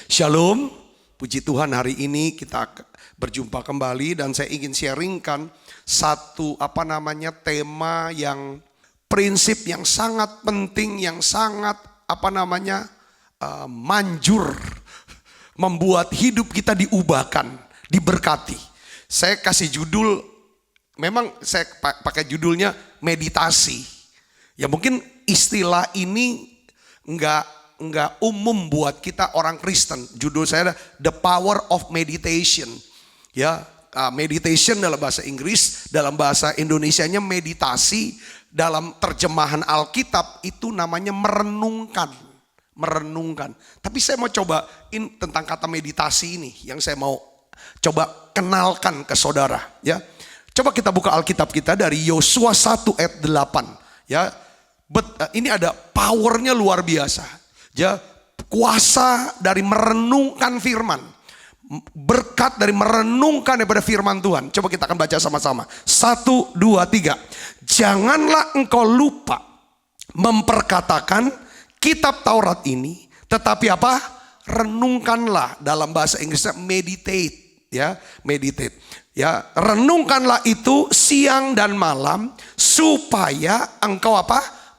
Shalom, puji Tuhan hari ini kita berjumpa kembali dan saya ingin sharingkan satu tema yang prinsip yang sangat penting, yang sangat manjur membuat hidup kita diubahkan, diberkati. Saya kasih judul, memang saya pakai judulnya meditasi. Ya mungkin istilah ini enggak umum buat kita orang Kristen. Judul saya adalah The Power of Meditation. Ya, meditation dalam bahasa Inggris, dalam bahasa Indonesianya meditasi, dalam terjemahan Alkitab itu namanya merenungkan. Merenungkan. Tapi saya mau cobain tentang kata meditasi ini yang saya mau coba kenalkan ke saudara, ya. Coba kita buka Alkitab kita dari Yosua 1 ayat 8, ya. Ini ada powernya luar biasa. Ya, kuasa dari merenungkan firman, berkat dari merenungkan daripada firman Tuhan. Coba kita akan baca sama-sama. 1, 2, 3. Janganlah engkau lupa memperkatakan kitab Taurat ini, tetapi renungkanlah, dalam bahasa Inggrisnya meditate, ya, meditate. Ya, renungkanlah itu siang dan malam supaya engkau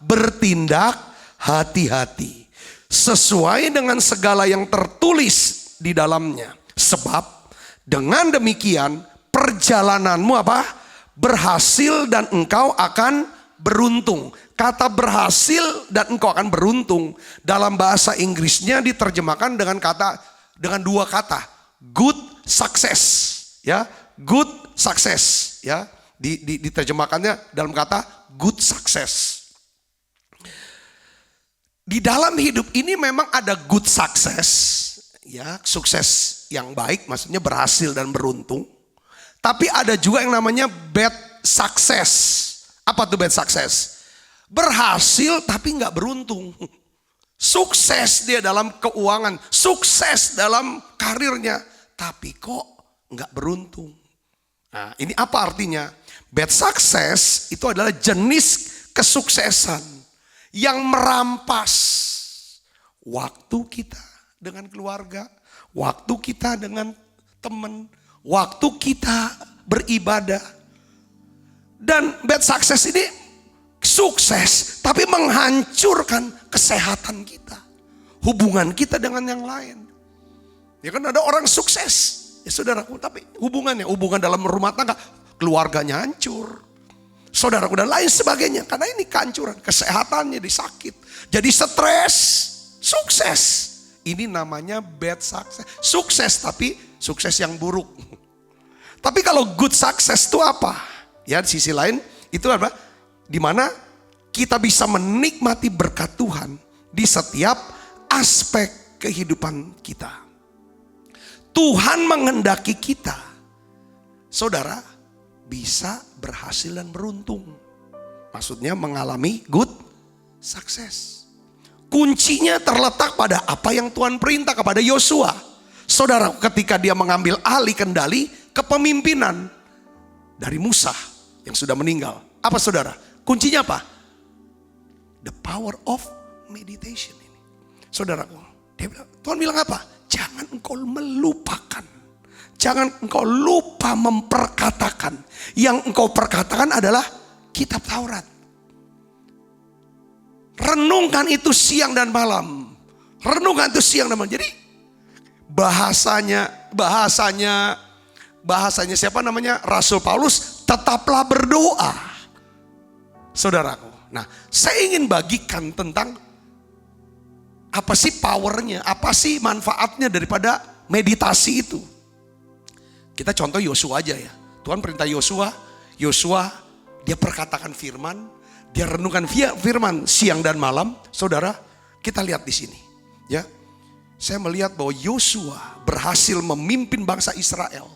bertindak hati-hati sesuai dengan segala yang tertulis di dalamnya. Sebab dengan demikian perjalananmu berhasil dan engkau akan beruntung. Kata berhasil dan engkau akan beruntung dalam bahasa Inggrisnya diterjemahkan dengan dua kata, good success, ya, good success, ya, diterjemahkannya dalam kata good success. Di dalam hidup ini memang ada good success, ya, sukses yang baik, maksudnya berhasil dan beruntung. Tapi ada juga yang namanya bad success. Apa tuh bad success? Berhasil tapi nggak beruntung. Sukses dia dalam keuangan, sukses dalam karirnya, tapi kok nggak beruntung. Nah, ini apa artinya? Bad success itu adalah jenis kesuksesan yang merampas waktu kita dengan keluarga, waktu kita dengan teman, waktu kita beribadah. Dan bad success ini sukses tapi menghancurkan kesehatan kita, hubungan kita dengan yang lain. Ya kan ada orang sukses, ya saudaraku, tapi hubungan dalam rumah tangga, keluarganya hancur, saudaraku dan lain sebagainya. Karena ini kehancuran, kesehatannya disakit, jadi stres. Sukses ini namanya bad success. Sukses tapi sukses yang buruk. Tapi kalau good success itu apa? Ya, di sisi lain itu dimana kita bisa menikmati berkat Tuhan di setiap aspek kehidupan kita. Tuhan menghendaki kita, saudara, bisa berhasil dan beruntung. Maksudnya mengalami good success. Kuncinya terletak pada apa yang Tuhan perintah kepada Yosua. Saudara, ketika dia mengambil alih kendali kepemimpinan dari Musa yang sudah meninggal. Apa saudara? Kuncinya apa? The power of meditation ini. Saudara, Tuhan bilang apa? Jangan engkau melupakan. Jangan engkau lupa memperkatakan. Yang engkau perkatakan adalah kitab Taurat. Renungkan itu siang dan malam. Renungkan itu siang dan malam. Jadi bahasanya siapa namanya? Rasul Paulus, tetaplah berdoa. Saudaraku. Nah, saya ingin bagikan tentang apa sih powernya, apa sih manfaatnya daripada meditasi itu. Kita contoh Yosua aja ya. Tuhan perintah Yosua dia perkatakan firman, dia renungkan firman siang dan malam. Saudara, kita lihat di sini, ya. Saya melihat bahwa Yosua berhasil memimpin bangsa Israel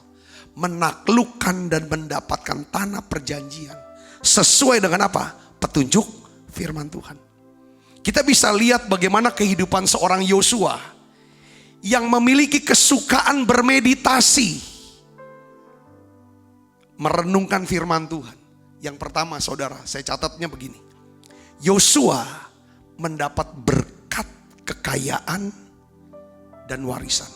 menaklukkan dan mendapatkan tanah perjanjian sesuai dengan apa? Petunjuk firman Tuhan. Kita bisa lihat bagaimana kehidupan seorang Yosua yang memiliki kesukaan bermeditasi, merenungkan firman Tuhan. Yang pertama, saudara, saya catatnya begini. Yosua mendapat berkat kekayaan dan warisan.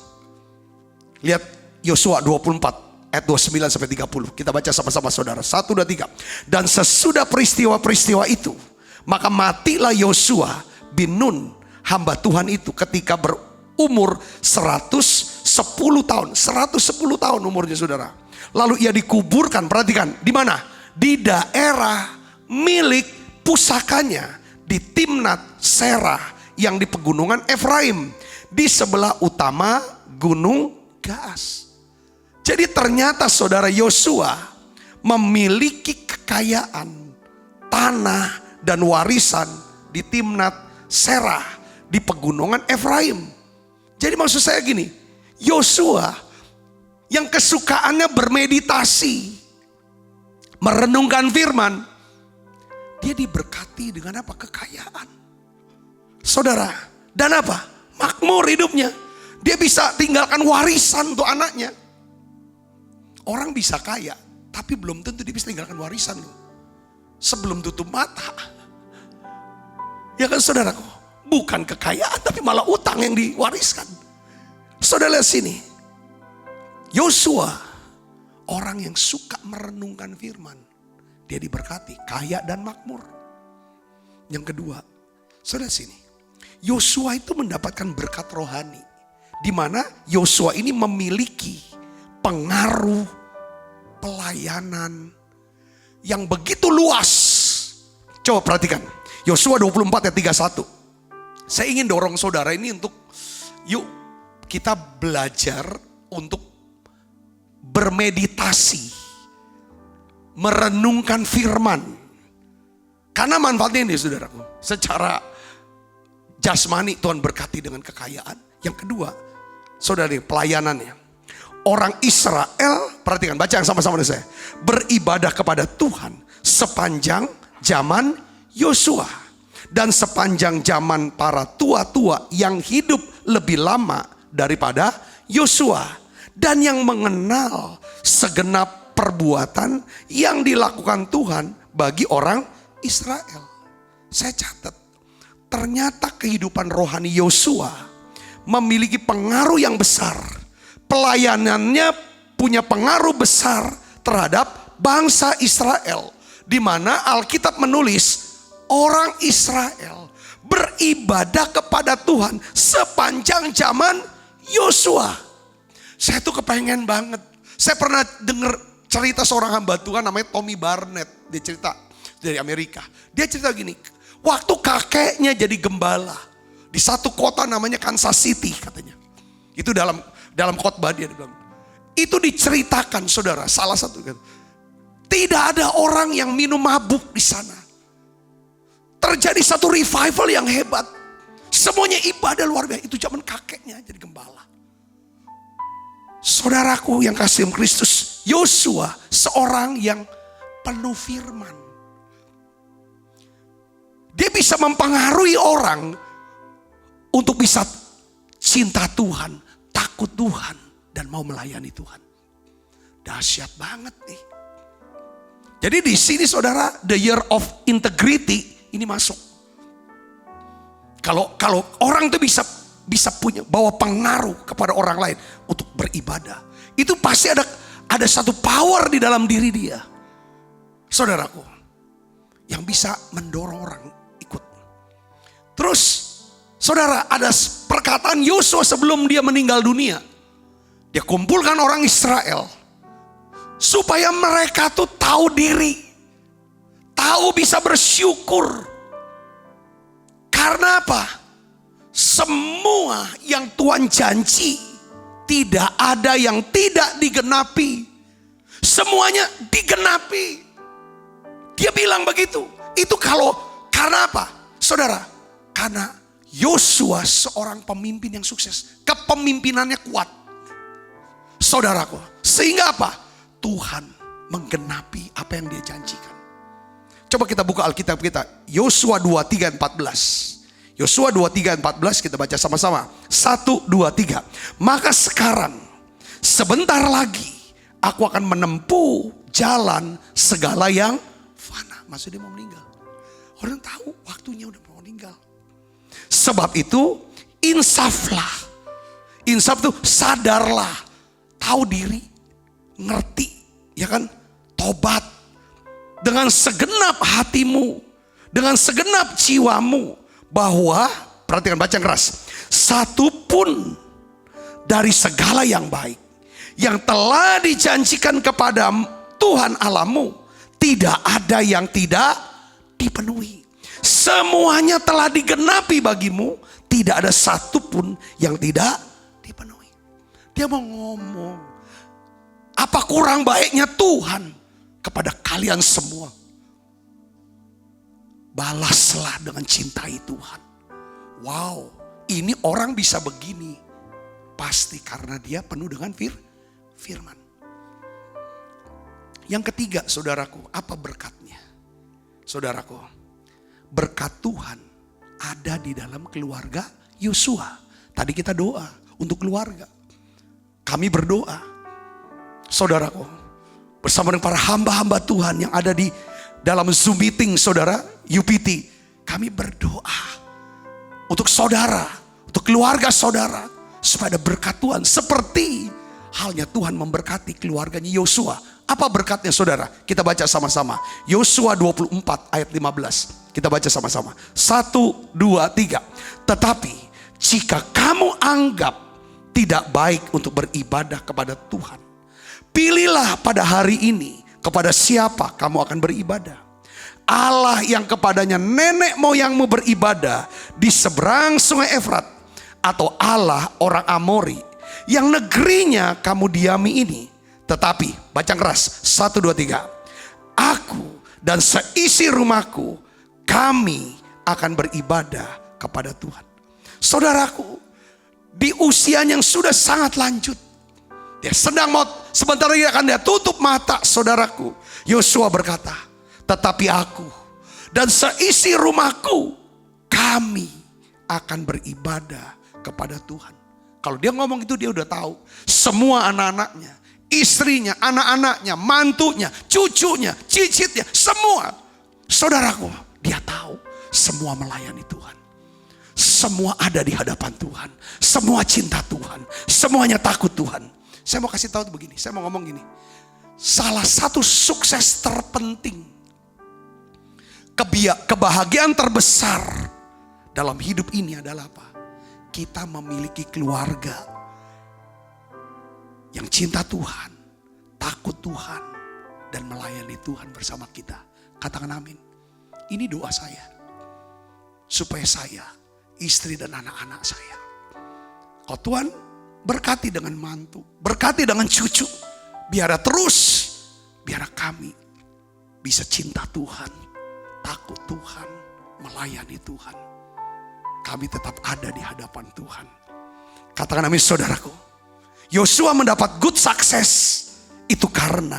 Lihat Yosua 24 ayat 29 sampai 30. Kita baca sama-sama saudara. 1, 2, 3. Dan sesudah peristiwa-peristiwa itu, maka matilah Yosua bin Nun, hamba Tuhan itu, ketika berumur 110 tahun. 110 tahun umurnya saudara. Lalu ia dikuburkan, perhatikan, di mana? Di daerah milik pusakanya, di Timnat Serah yang di pegunungan Efraim, di sebelah utama Gunung Gaas. Jadi ternyata saudara, Yosua memiliki kekayaan tanah dan warisan di Timnat Serah di pegunungan Efraim. Jadi maksud saya gini, Yosua yang kesukaannya bermeditasi, merenungkan firman, dia diberkati dengan apa? Kekayaan. Saudara, dan apa? Makmur hidupnya. Dia bisa tinggalkan warisan untuk anaknya. Orang bisa kaya, tapi belum tentu dia bisa tinggalkan warisan loh. Sebelum tutup mata. Ya kan saudaraku? Bukan kekayaan, tapi malah utang yang diwariskan. Saudara lihat sini. Yosua, orang yang suka merenungkan firman. Dia diberkati, kaya dan makmur. Yang kedua, saudara sini. Yosua itu mendapatkan berkat rohani. Di mana Yosua ini memiliki pengaruh pelayanan yang begitu luas. Coba perhatikan. Yosua 24 ayat 31. Saya ingin dorong saudara ini untuk, yuk kita belajar untuk bermeditasi, merenungkan firman. Karena manfaatnya ini saudaraku, secara jasmani Tuhan berkati dengan kekayaan. Yang kedua, saudara, pelayanannya. Orang Israel, perhatikan, baca yang sama-sama dengan saya. Beribadah kepada Tuhan sepanjang zaman Yosua. Dan sepanjang zaman para tua-tua yang hidup lebih lama daripada Yosua. Dan yang mengenal segenap perbuatan yang dilakukan Tuhan bagi orang Israel. Saya catat, ternyata kehidupan rohani Yosua memiliki pengaruh yang besar. Pelayanannya punya pengaruh besar terhadap bangsa Israel. Di mana Alkitab menulis orang Israel beribadah kepada Tuhan sepanjang zaman Yosua. Saya tuh kepengen banget. Saya pernah dengar cerita seorang hamba Tuhan namanya Tommy Barnett. Dia cerita dari Amerika. Dia cerita gini, waktu kakeknya jadi gembala di satu kota namanya Kansas City katanya. Itu dalam khotbah dia bilang. Itu diceritakan saudara, salah satu kan. Tidak ada orang yang minum mabuk di sana. Terjadi satu revival yang hebat. Semuanya ibadah luar biasa. Itu zaman kakeknya jadi gembala. Saudaraku yang kasih Kristus, Yosua seorang yang penuh firman. Dia bisa mempengaruhi orang untuk bisa cinta Tuhan, takut Tuhan, dan mau melayani Tuhan. Dahsyat banget nih. Jadi di sini saudara, the year of integrity ini masuk. Kalau orang itu bisa punya bawa pengaruh kepada orang lain untuk beribadah, itu pasti ada satu power di dalam diri dia, saudaraku, yang bisa mendorong orang ikut. Terus, saudara, ada perkataan Yosua sebelum dia meninggal dunia. Dia kumpulkan orang Israel supaya mereka tuh tahu diri, tahu bisa bersyukur. Karena apa? Semua yang Tuhan janji tidak ada yang tidak digenapi. Semuanya digenapi. Dia bilang begitu. Itu karena apa? Saudara, karena Yosua seorang pemimpin yang sukses. Kepemimpinannya kuat. Saudaraku, sehingga apa? Tuhan menggenapi apa yang dia janjikan. Coba kita buka Alkitab kita. Yosua 23, 14. Yosua 23, 14 kita baca sama-sama. 1, 2, 3. Maka sekarang sebentar lagi aku akan menempuh jalan segala yang fana. Maksudnya mau meninggal. Orang tahu waktunya udah mau meninggal. Sebab itu insaflah. Insaf tuh sadarlah, tahu diri, ngerti, ya kan? Tobat dengan segenap hatimu, dengan segenap jiwamu, bahwa perhatikan, baca keras, satupun dari segala yang baik yang telah dijanjikan kepada Tuhan Allahmu, tidak ada yang tidak dipenuhi. Semuanya telah digenapi bagimu, tidak ada satupun yang tidak dipenuhi. Dia mau ngomong, apa kurang baiknya Tuhan kepada kalian semua? Balaslah dengan cintai Tuhan. Wow, ini orang bisa begini, pasti karena dia penuh dengan firman. Yang ketiga, saudaraku, apa berkatnya? Saudaraku, berkat Tuhan ada di dalam keluarga Yosua. Tadi kita doa untuk keluarga. Kami berdoa, saudaraku, bersama dengan para hamba-hamba Tuhan yang ada di dalam Zoom meeting, saudara, UPT. Kami berdoa untuk saudara, untuk keluarga saudara, supaya ada berkat Tuhan. Seperti halnya Tuhan memberkati keluarganya Yosua. Apa berkatnya, saudara? Kita baca sama-sama. Yosua 24 ayat 15. Kita baca sama-sama. 1, 2, 3. Tetapi jika kamu anggap tidak baik untuk beribadah kepada Tuhan, pilihlah pada hari ini kepada siapa kamu akan beribadah. Allah yang kepadanya nenek moyangmu beribadah di seberang sungai Efrat, atau Allah orang Amori yang negerinya kamu diami ini. Tetapi, baca keras, 1, 2, 3. Aku dan seisi rumahku, kami akan beribadah kepada Tuhan. Saudaraku, di usia yang sudah sangat lanjut, dia sedang mau, sebentar lagi akan dia tutup mata, saudaraku. Yosua berkata, tetapi aku dan seisi rumahku, kami akan beribadah kepada Tuhan. Kalau dia ngomong itu, dia udah tahu semua anak-anaknya, istrinya, anak-anaknya, mantunya, cucunya, cicitnya, semua. Saudaraku, dia tahu semua melayani Tuhan. Semua ada di hadapan Tuhan. Semua cinta Tuhan. Semuanya takut Tuhan. Saya mau kasih tahu begini, saya mau ngomong gini. Salah satu sukses terpenting, kebahagiaan terbesar dalam hidup ini adalah apa? Kita memiliki keluarga yang cinta Tuhan, takut Tuhan, dan melayani Tuhan bersama kita. Katakan amin. Ini doa saya, supaya saya, istri dan anak-anak saya, kalau Tuhan berkati dengan mantu, berkati dengan cucu, biar kami bisa cinta Tuhan, takut Tuhan, melayani Tuhan. Kami tetap ada di hadapan Tuhan. Katakan amin, saudaraku. Yosua mendapat good success itu karena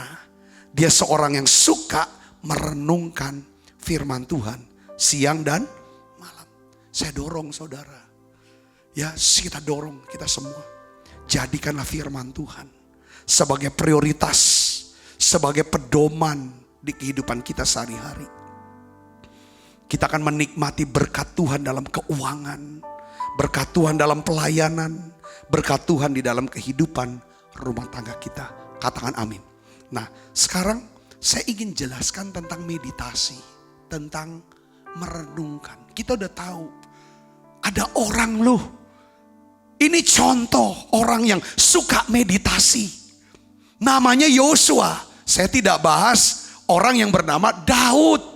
dia seorang yang suka merenungkan firman Tuhan siang dan malam. Saya dorong saudara, ya kita dorong, kita semua, jadikanlah firman Tuhan sebagai prioritas, sebagai pedoman di kehidupan kita sehari-hari. Kita akan menikmati berkat Tuhan dalam keuangan, berkat Tuhan dalam pelayanan, berkat Tuhan di dalam kehidupan rumah tangga kita. Katakan amin. Nah, sekarang saya ingin jelaskan tentang meditasi, tentang merenungkan. Kita udah tahu ada orang loh, ini contoh orang yang suka meditasi. Namanya Yosua. Saya tidak bahas orang yang bernama Daud.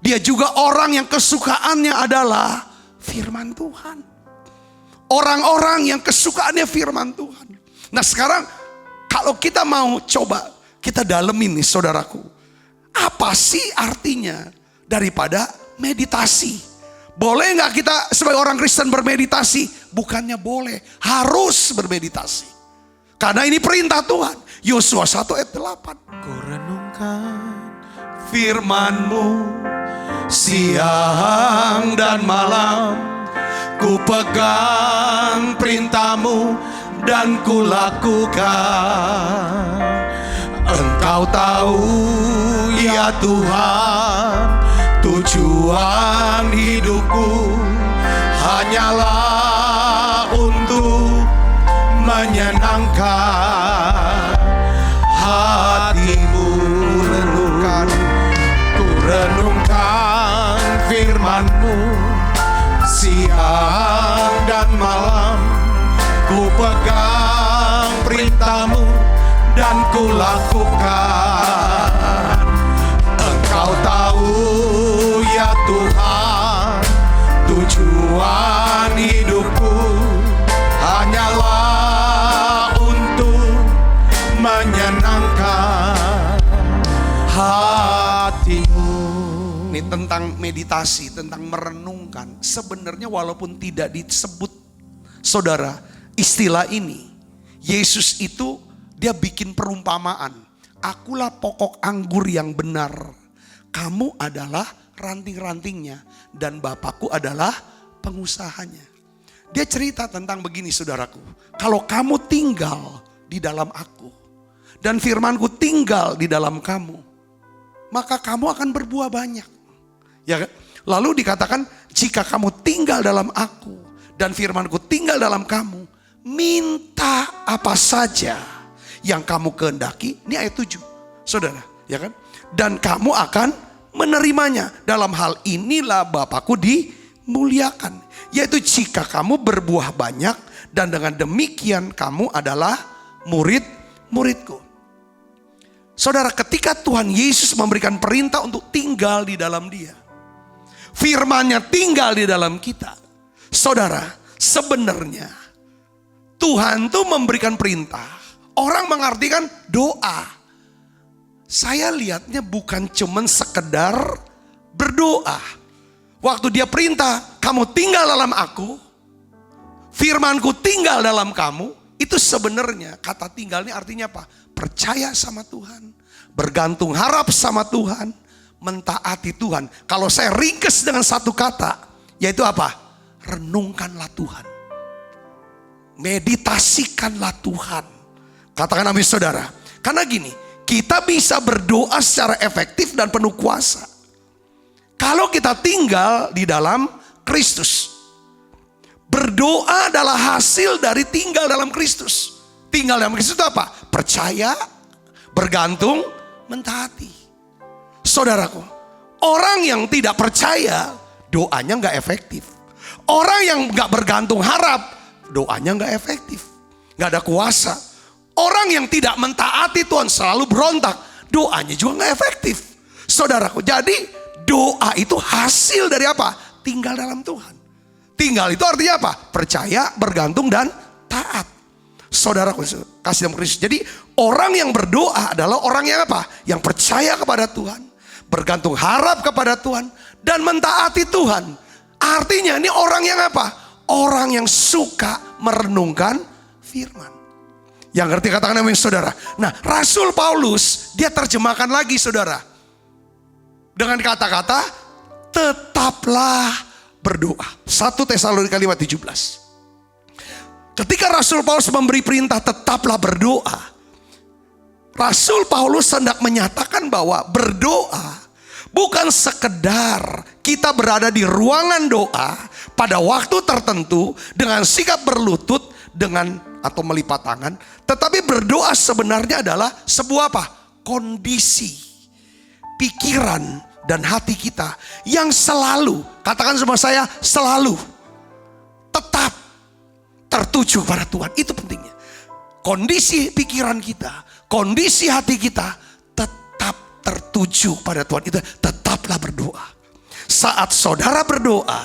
Dia juga orang yang kesukaannya adalah firman Tuhan. Orang-orang yang kesukaannya firman Tuhan. Nah sekarang kalau kita mau coba kita dalemin nih saudaraku. Apa sih artinya daripada meditasi? Boleh gak kita sebagai orang Kristen bermeditasi? Bukannya boleh, harus bermeditasi. Karena ini perintah Tuhan. Yosua 1 ayat 8. Ku renungkan firman-Mu siang dan malam, ku pegang perintah-Mu dan ku lakukan. Engkau tahu ya Tuhan, tujuan hidupku hanyalah untuk menyenangkan hatimu. Ku renungkan firman-Mu siang dan malam. Ku pegang perintah-Mu dan ku lakukan. Engkau tahu ya Tuhan, tujuan hidupku hanyalah untuk menyenangkan hatimu. Ini tentang meditasi, tentang merenungkan. Sebenarnya walaupun tidak disebut, saudara, istilah ini, Yesus itu dia bikin perumpamaan. Akulah pokok anggur yang benar, kamu adalah ranting-rantingnya, dan Bapakku adalah pengusahanya. Dia cerita tentang begini, saudaraku. Kalau kamu tinggal di dalam aku, dan firmanku tinggal di dalam kamu, maka kamu akan berbuah banyak. Ya, lalu dikatakan, jika kamu tinggal dalam aku dan firmanku tinggal dalam kamu, minta apa saja yang kamu kehendaki. Ini ayat 7, saudara, ya kan? Dan kamu akan menerimanya. Dalam hal inilah Bapakku dimuliakan, yaitu jika kamu berbuah banyak, dan dengan demikian kamu adalah murid-muridku. Saudara, ketika Tuhan Yesus memberikan perintah untuk tinggal di dalam Dia, firman-Nya tinggal di dalam kita. Saudara, sebenarnya Tuhan tuh memberikan perintah. Orang mengartikan doa. Saya lihatnya bukan cuman sekedar berdoa. Waktu Dia perintah, kamu tinggal dalam aku, firmanku tinggal dalam kamu. Itu sebenarnya kata tinggal ini artinya apa? Percaya sama Tuhan, bergantung harap sama Tuhan, mentaati Tuhan. Kalau saya ringkas dengan satu kata, yaitu apa? Renungkanlah Tuhan. Meditasikanlah Tuhan. Katakan amin, saudara. Karena gini, kita bisa berdoa secara efektif dan penuh kuasa kalau kita tinggal di dalam Kristus. Berdoa adalah hasil dari tinggal dalam Kristus. Tinggal dalam Kristus itu apa? Percaya, bergantung, mentaati. Saudaraku, orang yang tidak percaya, doanya gak efektif. Orang yang gak bergantung harap, doanya gak efektif, gak ada kuasa. Orang yang tidak mentaati Tuhan, selalu berontak, doanya juga gak efektif. Saudaraku, jadi doa itu hasil dari apa? Tinggal dalam Tuhan. Tinggal itu artinya apa? Percaya, bergantung, dan taat. Saudaraku, kasih dalam Kristus. Jadi orang yang berdoa adalah orang yang apa? Yang percaya kepada Tuhan, bergantung harap kepada Tuhan, dan mentaati Tuhan. Artinya ini orang yang apa? Orang yang suka merenungkan firman. Yang ngerti katakan amin, saudara. Nah, Rasul Paulus dia terjemahkan lagi, saudara, dengan kata-kata tetaplah berdoa. 1 Tesalonika 5:17. Ketika Rasul Paulus memberi perintah tetaplah berdoa, Rasul Paulus hendak menyatakan bahwa berdoa bukan sekedar kita berada di ruangan doa pada waktu tertentu dengan sikap berlutut dengan atau melipat tangan, tetapi berdoa sebenarnya adalah sebuah apa? Kondisi pikiran dan hati kita yang selalu, katakan sama saya, selalu tetap tertuju pada Tuhan. Itu pentingnya. Kondisi pikiran kita, kondisi hati kita tetap tertuju pada Tuhan. Itu tetaplah berdoa. Saat saudara berdoa,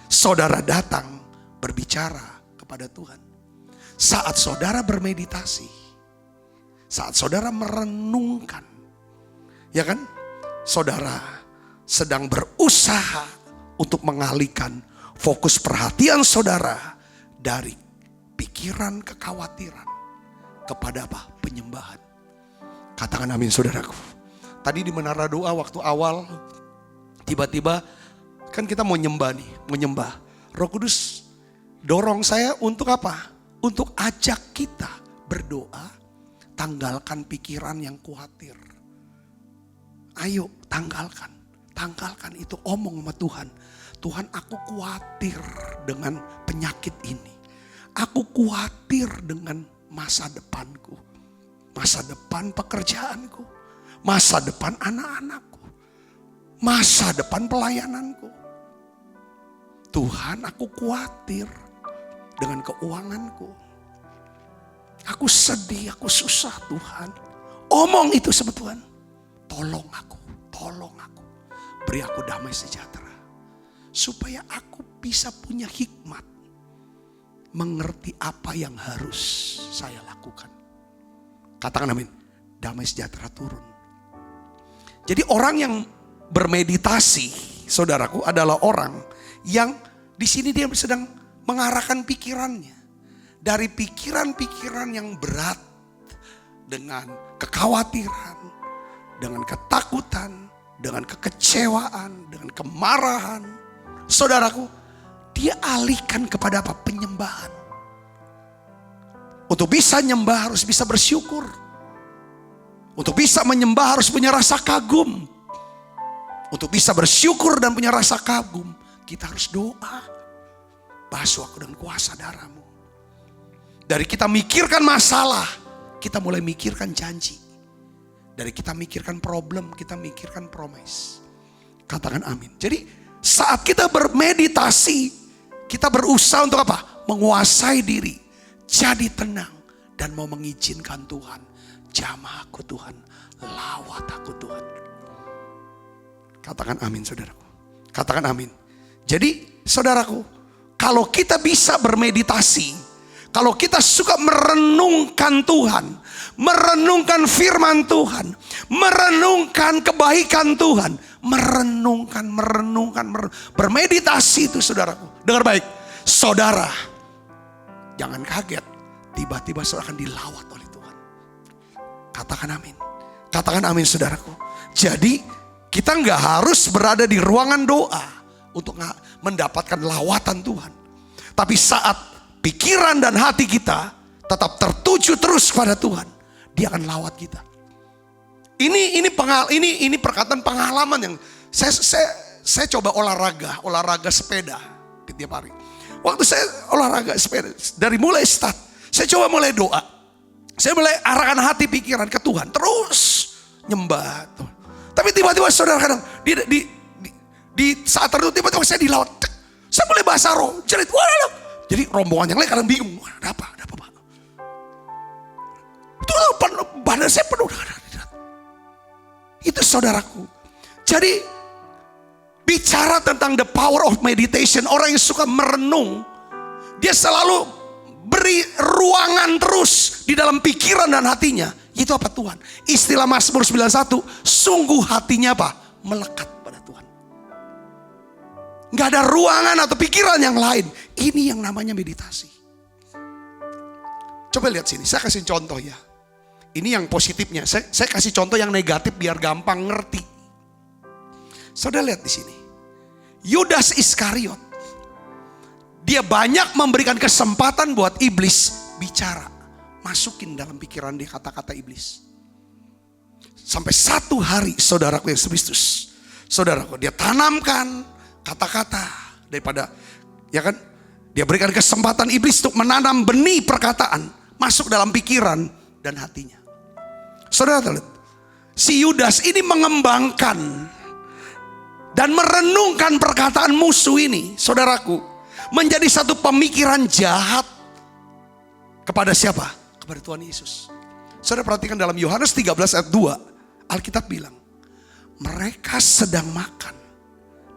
saudara datang berbicara kepada Tuhan. Saat saudara bermeditasi, saat saudara merenungkan, ya kan? Saudara sedang berusaha untuk mengalihkan fokus perhatian saudara dari pikiran kekhawatiran kepada apa? Penyembahan. Katakan amin, saudaraku. Tadi di menara doa waktu awal, tiba-tiba kan kita mau nyembah nih, mau nyembah. Roh Kudus dorong saya untuk apa? Untuk ajak kita berdoa, tanggalkan pikiran yang khawatir. Ayo tanggalkan itu, omong sama Tuhan. Tuhan, aku khawatir dengan penyakit ini. aku khawatir dengan masa depanku. Masa depan pekerjaanku. Masa depan anak-anakku. Masa depan pelayananku. Tuhan, aku khawatir dengan keuanganku. Aku sedih, aku susah Tuhan. Omong itu sama Tuhan. Tolong aku, tolong aku. Beri aku damai sejahtera. Supaya aku bisa punya hikmat. Mengerti apa yang harus saya lakukan. Katakan amin. Damai sejahtera turun. Jadi orang yang bermeditasi, saudaraku, adalah orang yang di sini dia sedang mengarahkan pikirannya. Dari pikiran-pikiran yang berat. Dengan kekhawatiran. Dengan ketakutan. Dengan kekecewaan. Dengan kemarahan. Saudaraku, dia alihkan kepada apa? Penyembahan. Untuk bisa nyembah harus bisa bersyukur. Untuk bisa menyembah harus punya rasa kagum. Untuk bisa bersyukur dan punya rasa kagum, kita harus doa. Basuh aku dengan kuasa darah-Mu. Dari kita mikirkan masalah, kita mulai mikirkan janji. Dari kita mikirkan problem, kita mikirkan promise. Katakan amin. Jadi saat kita bermeditasi, kita berusaha untuk apa? Menguasai diri. Jadi tenang. Dan mau mengizinkan Tuhan. Jamah aku Tuhan. Lawat aku Tuhan. Katakan amin saudaraku. Katakan amin. Jadi saudaraku, kalau kita bisa bermeditasi, kalau kita suka merenungkan Tuhan, merenungkan firman Tuhan, merenungkan kebaikan Tuhan, merenungkan, bermeditasi itu saudaraku. Dengar baik, saudara, jangan kaget, tiba-tiba saudara akan dilawat oleh Tuhan. Katakan amin. Katakan amin saudaraku. Jadi kita nggak harus berada di ruangan doa untuk mendapatkan lawatan Tuhan. Tapi saat pikiran dan hati kita tetap tertuju terus pada Tuhan, Dia akan lawat kita. Ini perkataan pengalaman yang saya coba olahraga sepeda tiap hari. Waktu saya olahraga sepeda, dari mulai start, saya coba mulai doa. Saya mulai arahkan hati pikiran ke Tuhan, terus nyembah Tuhan. Tapi tiba-tiba saudara kadang di saat tertentu tiba-tiba saya dilawat. Saya mulai bahasa roh, jerit, waduh. Jadi rombongan yang lain kadang bingung, ada apa Pak? Itu badan saya penuh dengan itu saudaraku. Jadi bicara tentang the power of meditation, orang yang suka merenung, dia selalu beri ruangan terus di dalam pikiran dan hatinya. Itu apa Tuhan? Istilah Mazmur 91, sungguh hatinya apa? Melekat pada Tuhan. Gak ada ruangan atau pikiran yang lain. Ini yang namanya meditasi. Coba lihat sini, saya kasih contoh ya. Ini yang positifnya, saya kasih contoh yang negatif biar gampang ngerti. Saudara lihat di sini. Yudas Iskariot. Dia banyak memberikan kesempatan buat iblis bicara. Masukin dalam pikiran dia kata-kata iblis. Sampai satu hari saudaraku Yesus Kristus. Saudaraku, dia tanamkan kata-kata daripada, ya kan? Dia berikan kesempatan iblis untuk menanam benih perkataan. Masuk dalam pikiran dan hatinya. Saudara lihat. Si Yudas ini mengembangkan dan merenungkan perkataan musuh ini. Saudaraku. Menjadi satu pemikiran jahat. Kepada siapa? Kepada Tuhan Yesus. Saudara perhatikan dalam Yohanes 13 ayat 2. Alkitab bilang. Mereka sedang makan.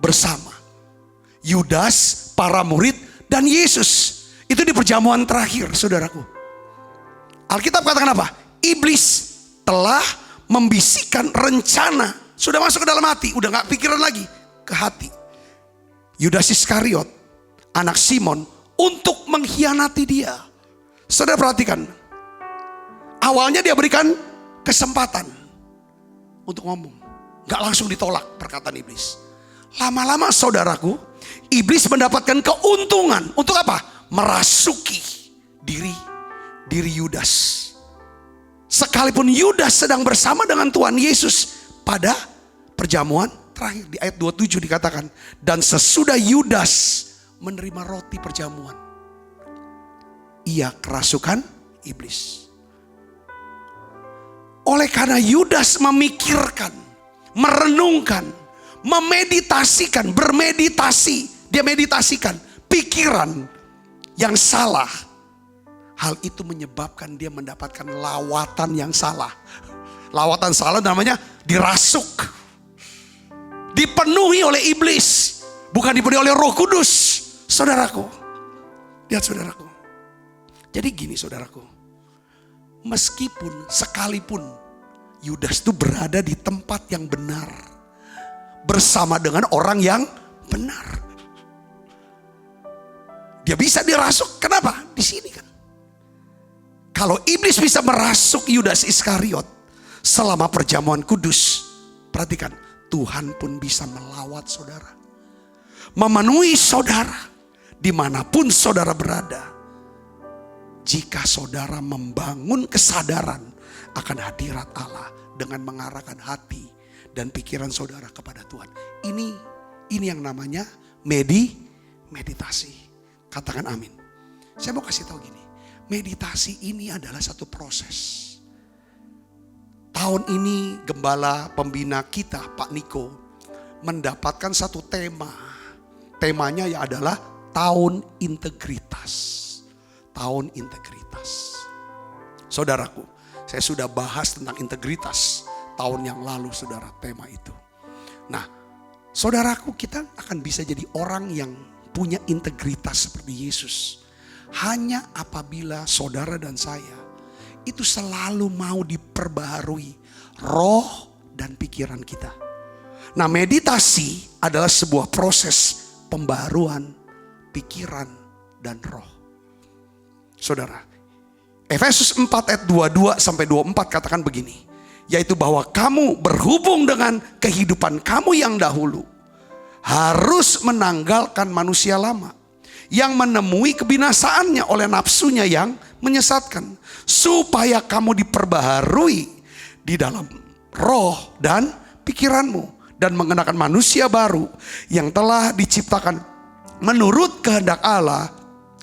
Bersama. Yudas, para murid, dan Yesus. Itu di perjamuan terakhir saudaraku. Alkitab katakan apa? Iblis telah membisikkan rencana. Sudah masuk ke dalam hati. Udah gak pikiran lagi. Ke hati. Yudas Iskariot. Anak Simon. Untuk mengkhianati dia. Saudara perhatikan. Awalnya dia berikan kesempatan. Untuk ngomong. Gak langsung ditolak perkataan iblis. Lama-lama saudaraku. Iblis mendapatkan keuntungan. Untuk apa? Merasuki diri Yudas. Sekalipun Yudas sedang bersama dengan Tuhan Yesus pada perjamuan terakhir. Di ayat 27 dikatakan. Dan sesudah Yudas menerima roti perjamuan. ia kerasukan iblis. Oleh karena Yudas memikirkan, merenungkan, memeditasikan, bermeditasi, dia meditasikan pikiran yang salah. Hal itu menyebabkan dia mendapatkan lawatan yang salah. Lawatan salah namanya dirasuk. Dipenuhi oleh iblis, bukan dipenuhi oleh Roh Kudus. Saudaraku, lihat saudaraku. Jadi gini saudaraku, meskipun sekalipun Yudas itu berada di tempat yang benar, bersama dengan orang yang benar, dia bisa dirasuk. Kenapa? Di sini kan. Kalau iblis bisa merasuk Yudas Iskariot selama perjamuan kudus, perhatikan, Tuhan pun bisa melawat saudara, memenuhi saudara dimanapun saudara berada. Jika saudara membangun kesadaran akan hadirat Allah dengan mengarahkan hati dan pikiran saudara kepada Tuhan. Ini yang namanya meditasi. Katakan amin. Saya mau kasih tahu gini. Meditasi ini adalah satu proses. Tahun ini gembala pembina kita Pak Niko mendapatkan satu tema. Temanya ya adalah tahun integritas. Tahun integritas. Saudaraku, saya sudah bahas tentang integritas tahun yang lalu saudara, tema itu. Nah, saudaraku, kita akan bisa jadi orang yang punya integritas seperti Yesus hanya apabila saudara dan saya itu selalu mau diperbaharui roh dan pikiran kita. Nah, meditasi adalah sebuah proses pembaharuan pikiran dan roh. Saudara, Efesus 4 ayat 22 sampai 24 katakan begini, yaitu bahwa kamu berhubung dengan kehidupan kamu yang dahulu harus menanggalkan manusia lama yang menemui kebinasaannya oleh nafsunya yang menyesatkan, supaya kamu diperbaharui di dalam roh dan pikiranmu dan mengenakan manusia baru yang telah diciptakan menurut kehendak Allah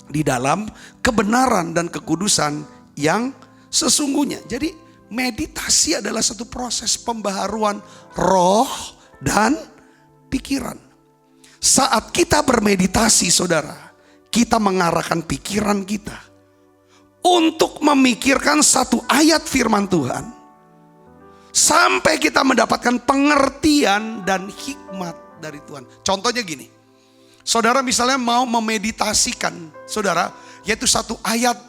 di dalam kebenaran dan kekudusan yang sesungguhnya. Jadi meditasi adalah satu proses pembaharuan roh dan pikiran. Saat kita bermeditasi saudara, kita mengarahkan pikiran kita untuk memikirkan satu ayat firman Tuhan. Sampai kita mendapatkan pengertian dan hikmat dari Tuhan. Contohnya gini, saudara misalnya mau memeditasikan saudara, yaitu satu ayat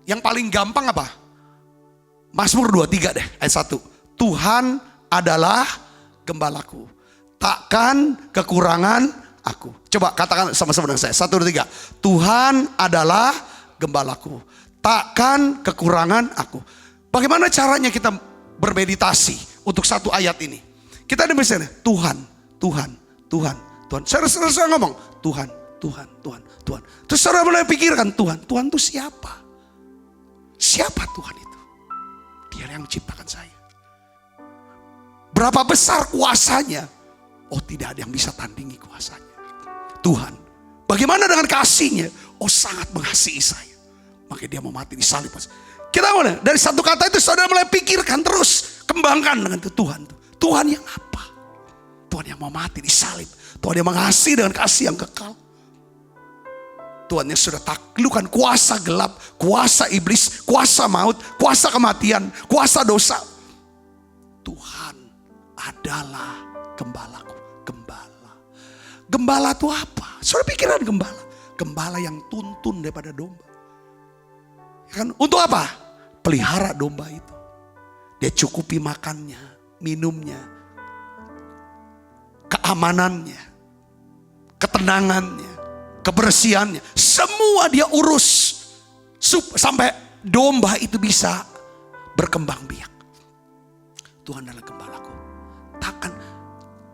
yang paling gampang apa? Mazmur 23 deh, ayat 1. Tuhan adalah gembalaku, takkan kekurangan aku. Coba katakan sama-sama dengan saya. 1, 2, 3. Tuhan adalah gembalaku, takkan kekurangan aku. Bagaimana caranya kita bermeditasi untuk satu ayat ini? Kita ada misalnya Tuhan, Tuhan, Tuhan, Tuhan. Saya ngomong Tuhan, Tuhan, Tuhan, Tuhan. Terus saudara mulai pikirkan Tuhan. Tuhan itu siapa? Siapa Tuhan itu? Dia yang menciptakan saya. Berapa besar kuasanya? Oh, tidak ada yang bisa tandingi kuasanya. Tuhan, bagaimana dengan kasihnya? Oh, sangat mengasihi saya. Makanya dia mau mati di salib. Kita mulai dari satu kata itu saudara mulai pikirkan terus, kembangkan dengan itu Tuhan. Tuhan yang apa? Tuhan yang mau mati di salib. Tuhan yang mengasihi dengan kasih yang kekal. Tuhan yang sudah taklukkan kuasa gelap, kuasa iblis, kuasa maut, kuasa kematian, kuasa dosa. Tuhan adalah gembalaku. Gembala itu apa? Saudara pikiran gembala. Gembala yang tuntun daripada domba. Ya kan? Untuk apa? Pelihara domba itu. Dia cukupi makannya, minumnya, keamanannya, ketenangannya, kebersihannya. Semua dia urus. Sampai domba itu bisa berkembang biak. Tuhan adalah gembalaku. Takkan.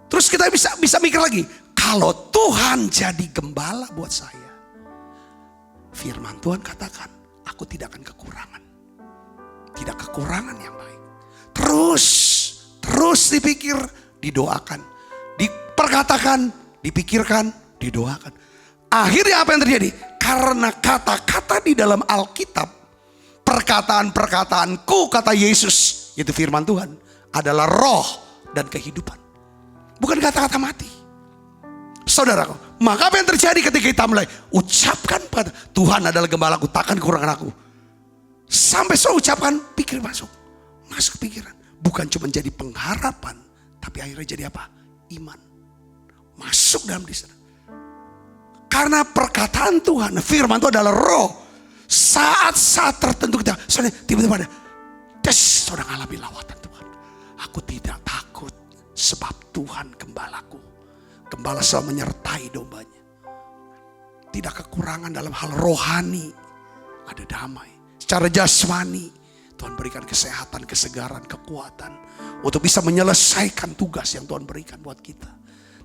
Terus kita bisa mikir lagi. Kalau Tuhan jadi gembala buat saya, firman Tuhan katakan, aku tidak akan kekurangan. Tidak kekurangan yang baik. Terus dipikir, didoakan. Diperkatakan, dipikirkan, didoakan. Akhirnya apa yang terjadi? Karena kata-kata di dalam Alkitab, perkataan-perkataanku, kata Yesus, yaitu firman Tuhan, adalah roh dan kehidupan. Bukan kata-kata mati. Saudaraku, maka apa yang terjadi ketika kita mulai ucapkan pada Tuhan adalah gembalaku, takkan kekurangan aku. Sampai saya ucapkan, pikir masuk pikiran. Bukan cuma jadi pengharapan, tapi akhirnya jadi apa? Iman. Masuk dalam diri saudara. Karena perkataan Tuhan, firman itu adalah roh. Saat-saat tertentu kita, saudara, tiba-tiba ada, saudara alami lawatan Tuhan. Aku tidak takut sebab Tuhan gembalaku. Gembala selalu menyertai dombanya. Tidak kekurangan dalam hal rohani. Ada damai. Secara jasmani, Tuhan berikan kesehatan, kesegaran, kekuatan. Untuk bisa menyelesaikan tugas yang Tuhan berikan buat kita.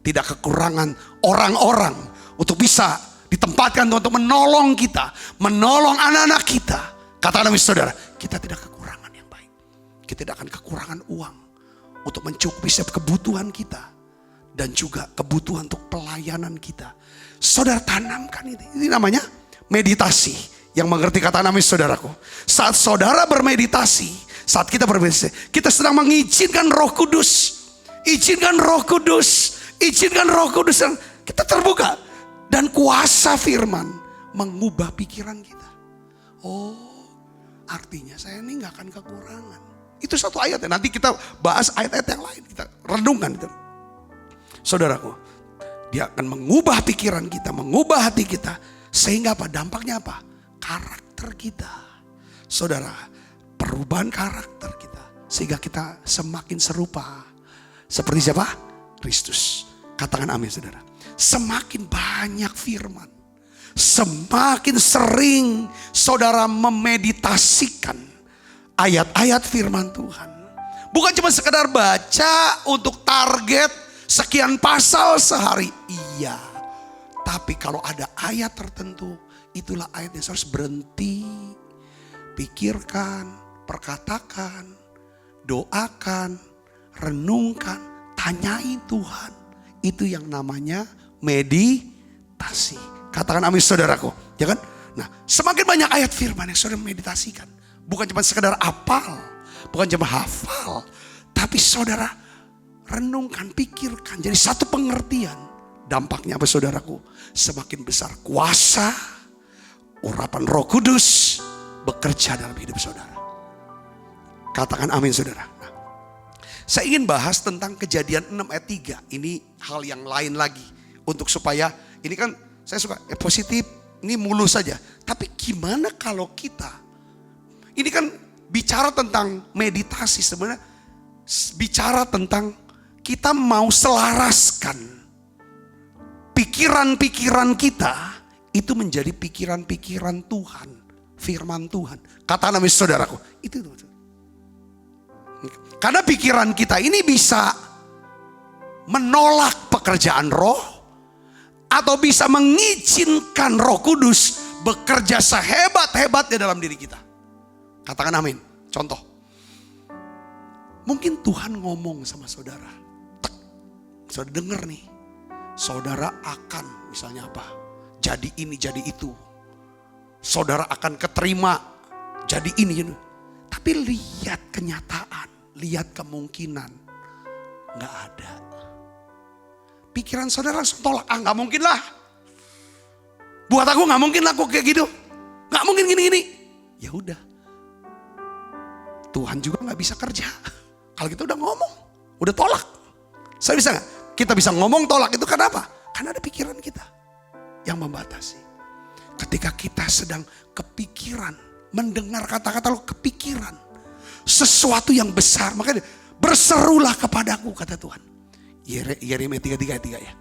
Tidak kekurangan orang-orang. Untuk bisa ditempatkan Tuhan untuk menolong kita. Menolong anak-anak kita. Katakan saudara, kita tidak kekurangan yang baik. Kita tidak akan kekurangan uang. Untuk mencukupi setiap kebutuhan kita. Dan juga kebutuhan untuk pelayanan kita. Saudara tanamkan itu. Ini namanya meditasi. Yang mengerti kata namis saudaraku. Saat saudara bermeditasi. Saat kita bermeditasi. Kita sedang mengizinkan Roh Kudus. Izinkan Roh Kudus. Izinkan Roh Kudus. Kita terbuka. Dan kuasa firman mengubah pikiran kita. Oh, artinya saya ini gak akan kekurangan. Itu satu ayat ya. Nanti kita bahas ayat-ayat yang lain. Kita renungkan itu. Saudaraku, dia akan mengubah pikiran kita, mengubah hati kita. Sehingga apa? Dampaknya apa? Karakter kita. Saudara, perubahan karakter kita. Sehingga kita semakin serupa. Seperti siapa? Kristus. Katakan amin saudara. Semakin banyak firman. Semakin sering saudara memeditasikan ayat-ayat firman Tuhan. Bukan cuma sekedar baca untuk target sekian pasal sehari. Iya. Tapi kalau ada ayat tertentu, itulah ayat yang harus berhenti. Pikirkan, perkatakan, doakan, renungkan, tanyai Tuhan. Itu yang namanya meditasi. Katakan amin saudaraku. Ya kan? Nah, semakin banyak ayat firman yang saudara meditasikan. Bukan cuma sekedar apal. Bukan cuma hafal. Tapi saudara renungkan, pikirkan. Jadi satu pengertian. Dampaknya apa saudaraku? Semakin besar kuasa, urapan Roh Kudus bekerja dalam hidup saudara. Katakan amin saudara. Nah, saya ingin bahas tentang Kejadian 6 ayat 3. Ini hal yang lain lagi. Untuk supaya, ini kan saya suka positif, ini mulus saja. Tapi gimana kalau kita, ini kan bicara tentang meditasi sebenarnya. Bicara tentang kita mau selaraskan pikiran-pikiran kita itu menjadi pikiran-pikiran Tuhan, firman Tuhan. Kata nama saudaraku, itu. Karena pikiran kita ini bisa menolak pekerjaan roh atau bisa mengizinkan Roh Kudus bekerja sehebat-hebatnya dalam diri kita. Katakan amin. Contoh. Mungkin Tuhan ngomong sama saudara. Saudara dengar nih. Saudara akan misalnya apa? Jadi ini, jadi itu. Saudara akan keterima. Jadi ini. Tapi lihat kenyataan. Lihat kemungkinan. Gak ada. Pikiran saudara langsung tolak. Gak mungkin lah. Buat aku gak mungkin lah aku kayak gitu. Gak mungkin gini-gini. Ya udah. Tuhan juga gak bisa kerja. Kalau kita udah ngomong, udah tolak. Saya bisa gak? Kita bisa ngomong tolak itu karena apa? Karena ada pikiran kita yang membatasi. Ketika kita sedang kepikiran, mendengar kata-kata lo kepikiran. Sesuatu yang besar, makanya berserulah kepadaku kata Tuhan. Yeremia 33 ya.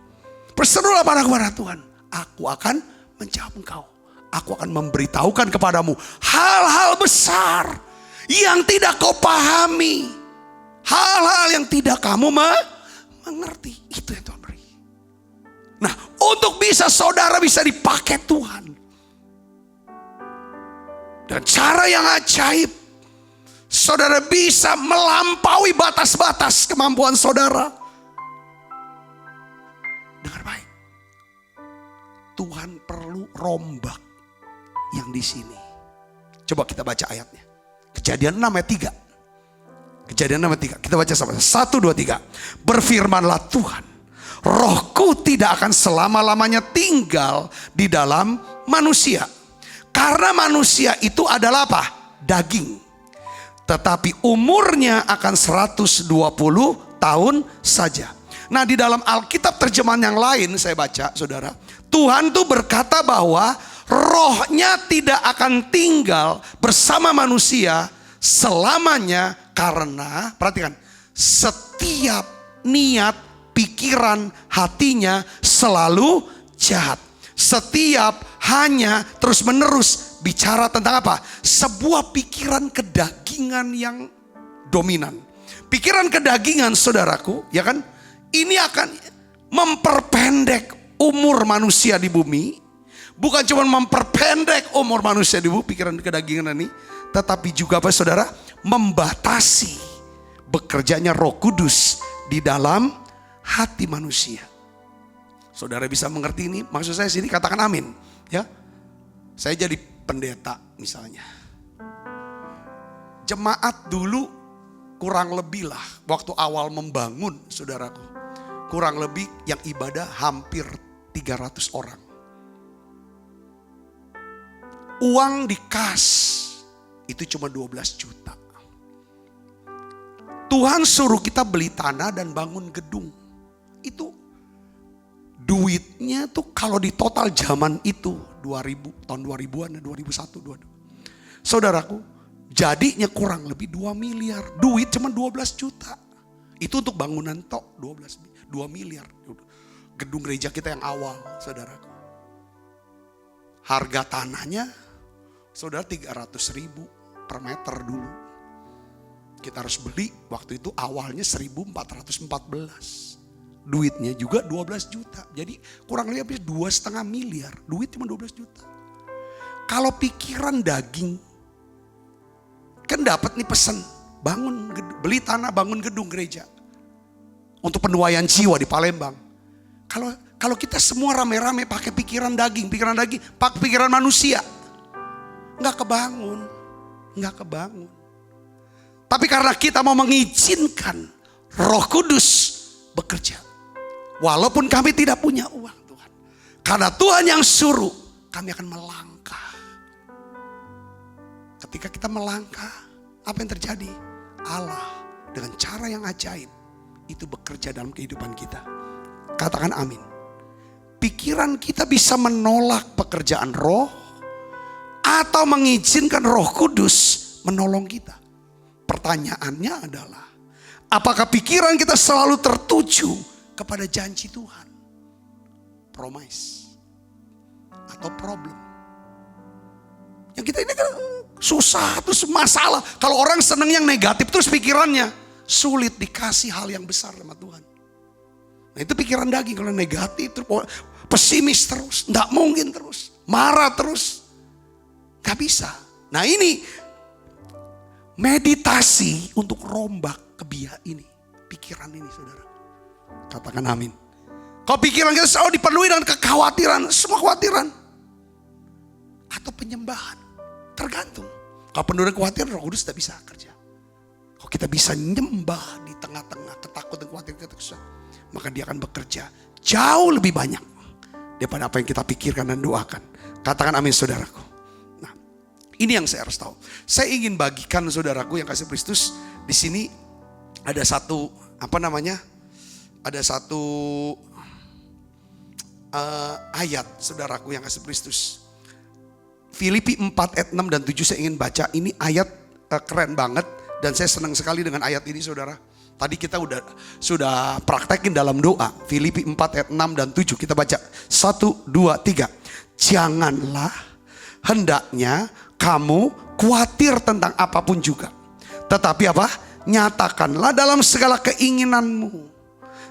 Berserulah padaku kepada Tuhan. Aku akan menjawab engkau. Aku akan memberitahukan kepadamu hal-hal besar yang tidak kau pahami. Hal-hal yang tidak kamu mengerti. Itu yang Tuhan beri. Nah, untuk bisa saudara bisa dipakai Tuhan. Dan cara yang ajaib. Saudara bisa melampaui batas-batas kemampuan saudara. Dengar baik. Tuhan perlu rombak yang di sini. Coba kita baca ayatnya. Kejadian 6 ayat 3. Kejadian 6 ayat 3. Kita baca sama-sama. 1, 2, 3. Berfirmanlah Tuhan, rohku tidak akan selama-lamanya tinggal di dalam manusia. Karena manusia itu adalah apa? Daging. Tetapi umurnya akan 120 tahun saja. Nah, di dalam Alkitab terjemahan yang lain saya baca, saudara, Tuhan tuh berkata bahwa rohnya tidak akan tinggal bersama manusia selamanya, karena perhatikan, setiap niat, pikiran, hatinya selalu jahat. Setiap hanya terus menerus bicara tentang apa? Sebuah pikiran kedagingan yang dominan. Pikiran kedagingan, saudaraku, ya kan? Ini akan memperpendek umur manusia di bumi. Bukan cuma memperpendek umur manusia di bumi, pikiran kedagingan ini, tetapi juga apa, saudara? Membatasi bekerjanya Roh Kudus di dalam hati manusia. Saudara bisa mengerti ini? Maksud saya sini, katakan amin. Ya, saya jadi pendeta misalnya. Jemaat dulu kurang lebih lah, waktu awal membangun, saudaraku, kurang lebih yang ibadah hampir 300 orang. Uang di kas itu cuma 12 juta. Tuhan suruh kita beli tanah dan bangun gedung. Itu duitnya tuh kalau di total zaman itu 2000, tahun 2000-an, 2001, 2002. Saudaraku, jadinya kurang lebih 2 miliar. Duit cuma 12 juta. Itu untuk bangunan tok 2 miliar. Gedung gereja kita yang awal, saudaraku. Harga tanahnya, saudara, 300.000 per meter dulu. Kita harus beli, waktu itu awalnya 1414. Duitnya juga 12 juta. Jadi kurang lebih 2,5 miliar. Duit cuma 12 juta. Kalau pikiran daging, kan dapat nih pesan, bangun, beli tanah, bangun gedung gereja. Untuk penuaian jiwa di Palembang. Kalau kita semua rame-rame pakai pikiran daging, pakai pikiran manusia, nggak kebangun. Tapi karena kita mau mengizinkan Roh Kudus bekerja, walaupun kami tidak punya uang, Tuhan, karena Tuhan yang suruh, kami akan melangkah. Ketika kita melangkah, apa yang terjadi? Allah dengan cara yang ajaib itu bekerja dalam kehidupan kita. Katakan amin. Pikiran kita bisa menolak pekerjaan roh atau mengizinkan Roh Kudus menolong kita. Pertanyaannya adalah, apakah pikiran kita selalu tertuju kepada janji Tuhan? Promise atau problem? Yang kita ini kan susah, terus masalah. Kalau orang seneng yang negatif terus pikirannya, sulit dikasih hal yang besar sama Tuhan. Nah, itu pikiran daging. Kalau negatif terus, pesimis terus, gak mungkin terus, marah terus, gak bisa. Nah, ini meditasi untuk rombak kebiasaan ini, pikiran ini, saudara. Katakan amin. Kalau pikiran kita selalu dipenuhi dengan kekhawatiran, semua kekhawatiran atau penyembahan, tergantung. Kalau penuh dengan kekhawatiran, Roh Kudus tidak bisa kerja. Kalau kita bisa nyembah di tengah-tengah ketakutan, kekhawatiran, maka dia akan bekerja jauh lebih banyak daripada apa yang kita pikirkan dan doakan. Katakan amin, saudaraku. Nah, ini yang saya harus tahu. Saya ingin bagikan, saudaraku yang kasih Kristus, di sini ada satu ada satu ayat, saudaraku yang kasih Kristus. Filipi 4 ayat 6 dan 7 saya ingin baca. Ini ayat keren banget dan saya senang sekali dengan ayat ini, saudara. Tadi kita sudah praktekin dalam doa. Filipi 4 ayat 6 dan 7. Kita baca 1, 2, 3. Janganlah hendaknya kamu khawatir tentang apapun juga. Tetapi apa? Nyatakanlah dalam segala keinginanmu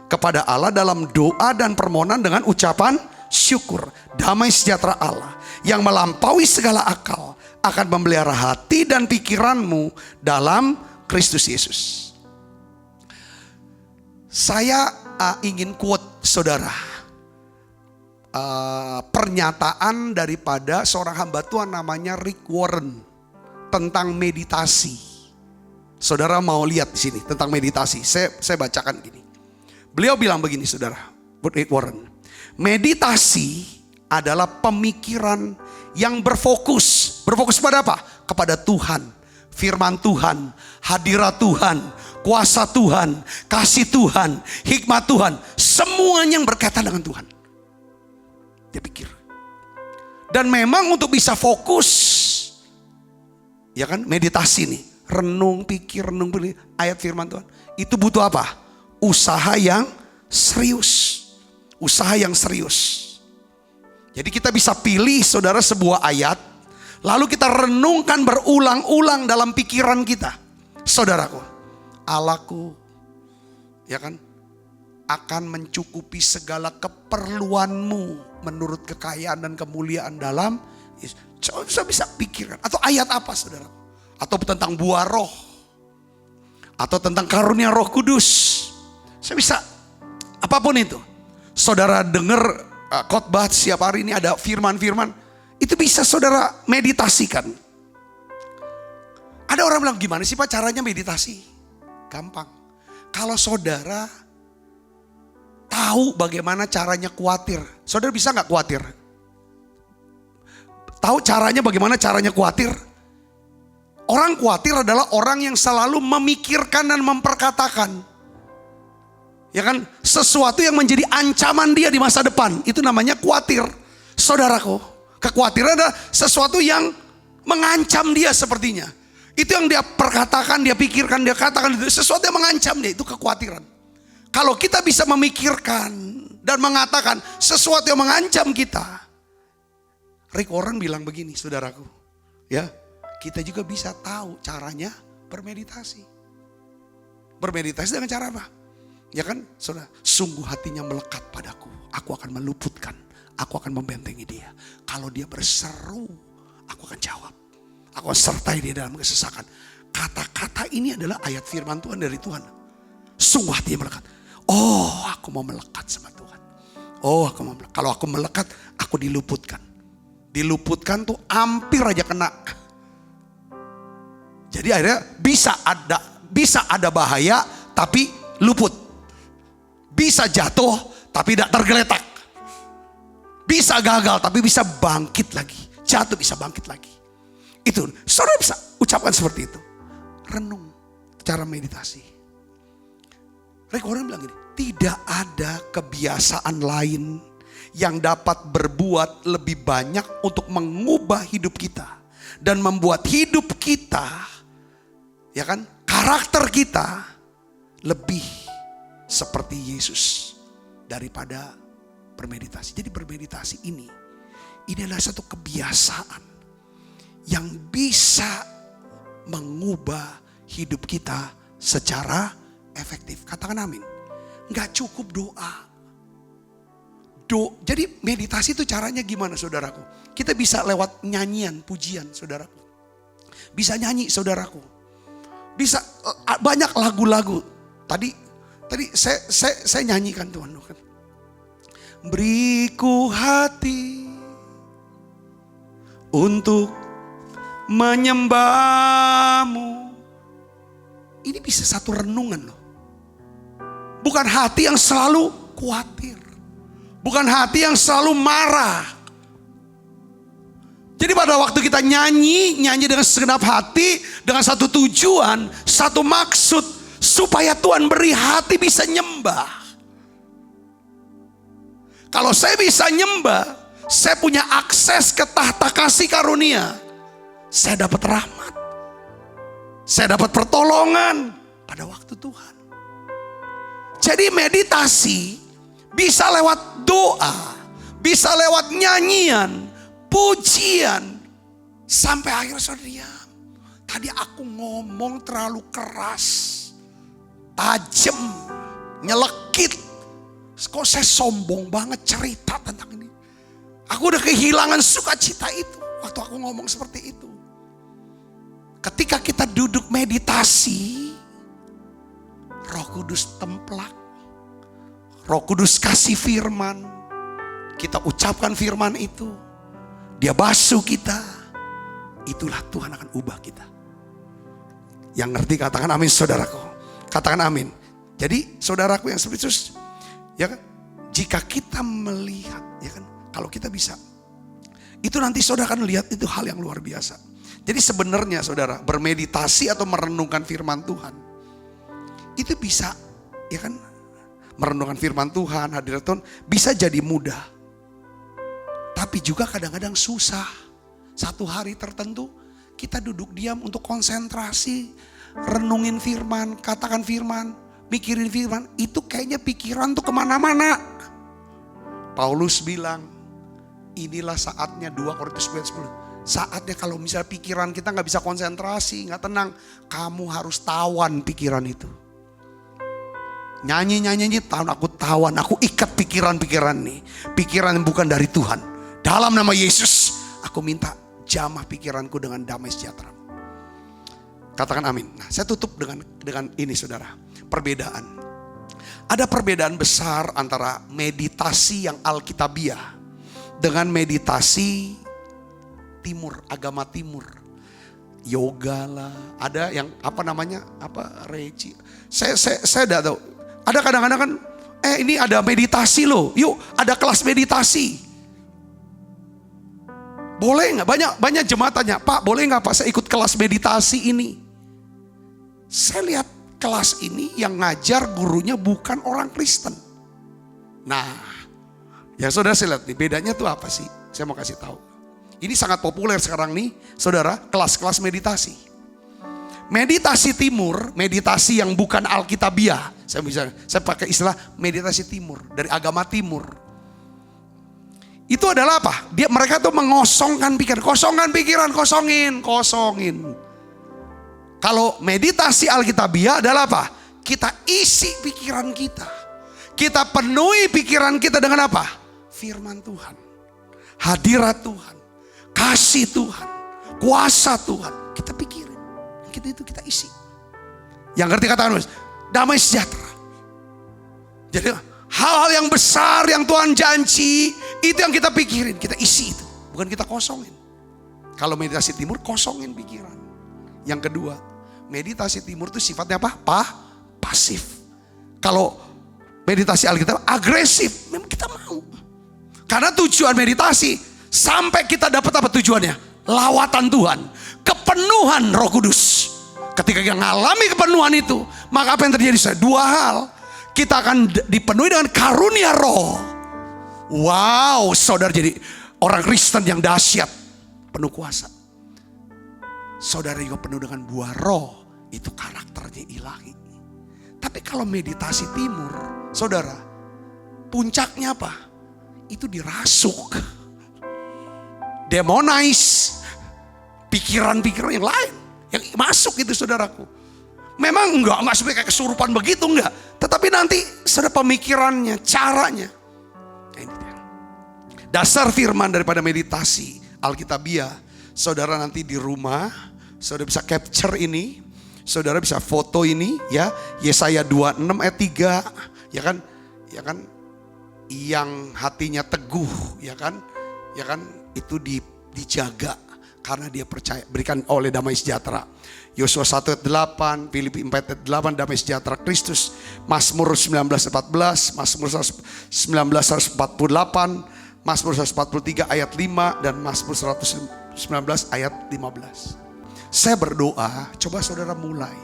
kepada Allah dalam doa dan permohonan dengan ucapan syukur. Damai sejahtera Allah yang melampaui segala akal akan memelihara hati dan pikiranmu dalam Kristus Yesus. Saya ingin quote, saudara. pernyataan daripada seorang hamba Tuhan namanya Rick Warren tentang meditasi. Saudara mau lihat di sini tentang meditasi? Saya bacakan gini. Beliau bilang begini, saudara, Rick Warren. Meditasi adalah pemikiran yang berfokus. Berfokus pada apa? Kepada Tuhan, firman Tuhan, hadirat Tuhan, kuasa Tuhan, kasih Tuhan, hikmat Tuhan. Semuanya yang berkaitan dengan Tuhan. Dia pikir. Dan memang untuk bisa fokus, ya kan, meditasi nih, renung pikir ayat firman Tuhan, itu butuh apa? Usaha yang serius. Usaha yang serius. Jadi kita bisa pilih, saudara, sebuah ayat, lalu kita renungkan berulang-ulang dalam pikiran kita. Saudaraku, Allahku, ya kan, akan mencukupi segala keperluanmu menurut kekayaan dan kemuliaan dalam Yesus. Saya bisa pikirkan. Atau ayat apa, saudara? Atau tentang buah roh. Atau tentang karunia Roh Kudus. Saya bisa, apapun itu. Saudara dengar khotbah setiap hari ini ada firman-firman. Itu bisa saudara meditasikan. Ada orang bilang, gimana sih Pak caranya meditasi? Gampang. Kalau saudara tahu bagaimana caranya khawatir. Saudara bisa gak khawatir? Tahu caranya bagaimana caranya khawatir? Orang khawatir adalah orang yang selalu memikirkan dan memperkatakan. Ya kan? Sesuatu yang menjadi ancaman dia di masa depan. Itu namanya khawatir. Saudaraku, kekhawatiran adalah sesuatu yang mengancam dia sepertinya. Itu yang dia perkatakan, dia pikirkan, dia katakan. Sesuatu yang mengancam dia, itu kekhawatiran. Kalau kita bisa memikirkan dan mengatakan sesuatu yang mengancam kita. Rick Warren bilang begini, saudaraku. Ya, kita juga bisa tahu caranya bermeditasi. Bermeditasi dengan cara apa? Ya kan, saudara, sungguh hatinya melekat padaku. Aku akan meluputkan, aku akan membentengi dia. Kalau dia berseru, aku akan jawab. Aku akan sertai dia dalam kesesakan. Kata-kata ini adalah ayat firman Tuhan dari Tuhan. Sungguh hatinya melekat. Oh, aku mau melekat sama Tuhan. Oh, aku mau melekat. Kalau aku melekat, aku diluputkan. Diluputkan tuh hampir aja kena. Jadi akhirnya bisa ada bahaya tapi luput. Bisa jatuh tapi tidak tergeletak. Bisa gagal tapi bisa bangkit lagi. Jatuh bisa bangkit lagi. Itu, saudara bisa ucapkan seperti itu. Renung, cara meditasi. Rick Warren bilang gini, tidak ada kebiasaan lain yang dapat berbuat lebih banyak untuk mengubah hidup kita. Dan membuat hidup kita, ya kan, karakter kita lebih seperti Yesus daripada bermeditasi. Jadi bermeditasi ini adalah satu kebiasaan yang bisa mengubah hidup kita secara efektif. Katakan amin. Gak cukup doa. Jadi meditasi itu caranya gimana, saudaraku? Kita bisa lewat nyanyian, pujian, saudaraku. Bisa nyanyi, saudaraku. Bisa banyak lagu-lagu. Tadi saya nyanyikan Tuhan. Beriku hati untuk menyembahmu. Ini bisa satu renungan loh. Bukan hati yang selalu khawatir. Bukan hati yang selalu marah. Jadi pada waktu kita nyanyi dengan segenap hati, dengan satu tujuan, satu maksud, supaya Tuhan beri hati bisa nyembah. Kalau saya bisa nyembah, saya punya akses ke tahta kasih karunia. Saya dapat rahmat. Saya dapat pertolongan pada waktu Tuhan. Jadi meditasi bisa lewat doa, bisa lewat nyanyian, pujian, sampai akhirnya saudara diam. Tadi aku ngomong terlalu keras, tajam, nyelekit. Kok saya sombong banget cerita tentang ini. Aku udah kehilangan sukacita itu waktu aku ngomong seperti itu. Ketika kita duduk meditasi, Roh Kudus templak, Roh Kudus kasih firman, kita ucapkan firman itu, dia basuh kita, itulah Tuhan akan ubah kita. Yang ngerti katakan amin saudaraku. Katakan amin. Jadi saudaraku yang spirituus, ya kan? Jika kita melihat, ya kan? Kalau kita bisa, itu nanti saudara akan lihat itu hal yang luar biasa. Jadi sebenarnya saudara, bermeditasi atau merenungkan firman Tuhan, itu bisa, ya kan? Merenungkan firman Tuhan, hadirat Tuhan, bisa jadi mudah. Tapi juga kadang-kadang susah. Satu hari tertentu, kita duduk diam untuk konsentrasi, renungin firman, katakan firman, mikirin firman, itu kayaknya pikiran tuh kemana-mana. Paulus bilang, inilah saatnya 2 Korintus 10. Saatnya kalau misalnya pikiran kita gak bisa konsentrasi, gak tenang, kamu harus tawan pikiran itu. Nyanyi, tahun aku tawan, aku ikat pikiran-pikiran nih. Pikiran yang bukan dari Tuhan. Dalam nama Yesus, aku minta jamah pikiranku dengan damai sejahtera. Katakan amin. Nah, saya tutup dengan ini saudara. Perbedaan. Ada perbedaan besar antara meditasi yang Alkitabiah dengan meditasi timur, agama timur. Yoga lah, ada yang reci. Saya tidak tahu. Ada kadang-kadang kan, ini ada meditasi loh. Yuk, ada kelas meditasi. Boleh nggak? Banyak jemaat tanya, Pak, boleh nggak Pak saya ikut kelas meditasi ini? Saya lihat kelas ini yang ngajar gurunya bukan orang Kristen. Nah, ya saudara saya lihat nih, bedanya tuh apa sih? Saya mau kasih tahu. Ini sangat populer sekarang nih, saudara, kelas-kelas meditasi. Meditasi timur, meditasi yang bukan Alkitabiah. Saya pakai istilah meditasi timur, dari agama timur. Itu adalah apa? Mereka tuh mengosongkan pikiran, kosongin. Kalau meditasi Alkitabiah adalah apa? Kita isi pikiran kita. Kita penuhi pikiran kita dengan apa? Firman Tuhan. Hadirat Tuhan. Kasih Tuhan. Kuasa Tuhan. Kita pikirin. Kita isi. Yang ngerti katakan, damai sejahtera. Jadi hal-hal yang besar yang Tuhan janji, itu yang kita pikirin. Kita isi itu. Bukan kita kosongin. Kalau meditasi timur, kosongin pikiran. Yang kedua, meditasi timur itu sifatnya apa? Pasif. Kalau meditasi Alkitab agresif, memang kita mau. Karena tujuan meditasi, sampai kita dapat apa tujuannya? Lawatan Tuhan, kepenuhan Roh Kudus. Ketika kita mengalami kepenuhan itu, maka apa yang terjadi? Dua hal. Kita akan dipenuhi dengan karunia roh. Wow, saudara jadi orang Kristen yang dahsyat, penuh kuasa. Saudara juga penuh dengan buah roh, itu karakternya ilahi. Tapi kalau meditasi timur, saudara, puncaknya apa? Itu dirasuk. Demonize pikiran-pikiran yang lain yang masuk itu saudaraku. Memang enggak seperti kayak kesurupan begitu enggak, tetapi nanti saudara pemikirannya, caranya. Ini dasar firman daripada meditasi Alkitabiah. Saudara nanti di rumah, saudara bisa capture ini, saudara bisa foto ini ya. Yesaya 26 ayat 3, ya kan? Yang hatinya teguh, ya kan? Itu dijaga karena dia percaya, berikan oleh damai sejahtera. Yosua 1 ayat 8, Filipi 4 ayat 8, damai sejahtera Kristus. Mazmur 19:14, Mazmur 19:148, Mazmur 143 ayat 5 dan Mazmur 119 ayat 15. Saya berdoa, coba saudara mulai.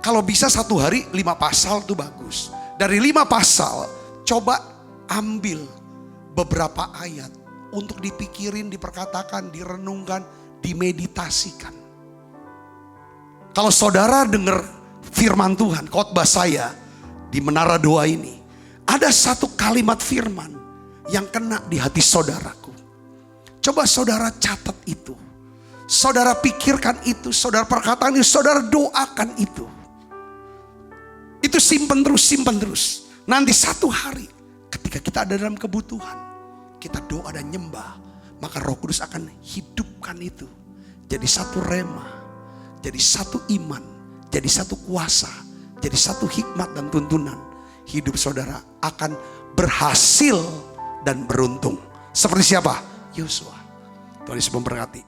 Kalau bisa satu hari 5 pasal itu bagus. Dari 5 pasal, coba ambil beberapa ayat untuk dipikirin, diperkatakan, direnungkan, dimeditasikan. Kalau saudara dengar firman Tuhan, khotbah saya di Menara Doa ini, ada satu kalimat firman yang kena di hati saudaraku. Coba saudara catat itu. Saudara pikirkan itu, saudara perkataan itu, saudara doakan itu. Itu simpen terus. Nanti satu hari ketika kita ada dalam kebutuhan, kita doa dan nyembah, maka Roh Kudus akan hidupkan itu. Jadi satu rema, jadi satu iman, jadi satu kuasa, jadi satu hikmat dan tuntunan. Hidup saudara akan berhasil dan beruntung. Seperti siapa? Yosua. Tuhan Yesus memberkati.